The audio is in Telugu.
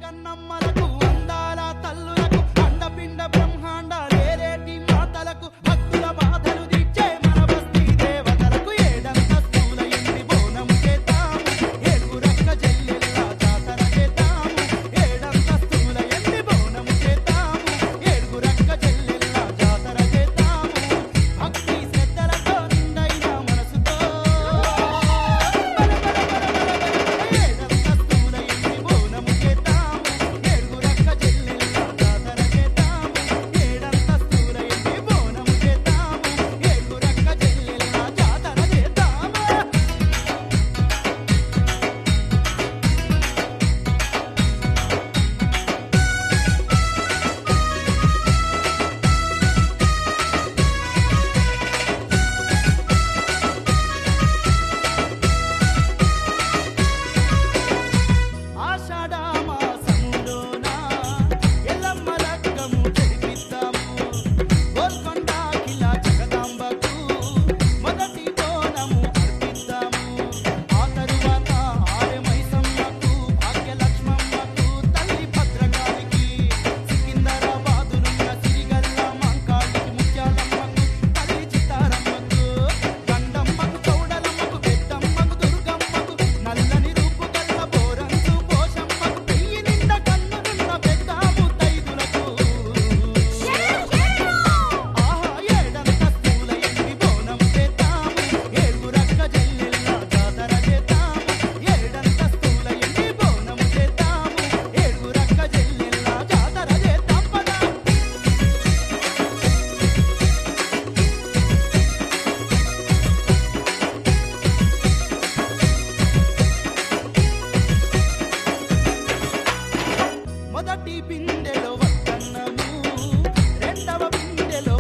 గన్నమ్మలకు అందాల తల్లులకు అండపిండ బ్రహ్మాండాలేరేటి మాతలకు భక్తుల బాధలు తీర్చే మన బస్తీ దేవతలకు ఏడంతస్తుల ఇంటి బోనం చేతాము ఏడుగురక్క చెల్లెళ్ళ జాతర చేతాము ఏడంతస్తుల ఇంటి బోనం చేతాము ఏడుగురక్క చెల్లెళ్ళ జాతర చేతాము భక్తి శ్రద్ధలతో నిండైన మనసుతో ఏడంతస్తుల ఇంటి బోనం చేతాము ఏడుగురక్క చెల్లెళ్ళ జాతర చేతాము ఏడంతస్తుల ఇంటి బోనం చేతాము ఏడుగురక్క చెల్లెళ్ళ జాతర చేతాము. ఆషాఢమాసములోన ఎల్లమ్మ లగ్గము జరిపిద్దాము గోల్కొండ కిలా జగదాంబకు మొదటి బోనము అర్పిద్దాము ఆ తరువాత ఆరెమైసమ్మకు భాగ్యలక్ష్మమ్మకు తల్లి భద్రకాళికి సికింద్రాబాదులున్న సిరిగల్ల మంకాళికి ముత్యాలమ్మకు తల్లి చిత్తారమ్మకు గండమ్మకు చౌడలమ్మకు పెద్దమ్మకు దుర్గమ్మకు నల్లని రూపు గల్ల బోరంగు పోషమ్మకు పెయ్యి నిండా కన్నులున్న పెద్ద ముత్తైదులకు ఆహా ఏడంతస్తుల ఇంటి బోనం చేతాము ఏడుగురక్క చెల్లెళ్ళ జాతర చేతాము ఏడంతస్తుల ఇంటి బోనం చేతాము ఏడుగురక్క చెల్లెళ్ళ జాతర చేతాం పదా. మొదటి బిందెలో వద్దన్నము రెండవ బిందెలో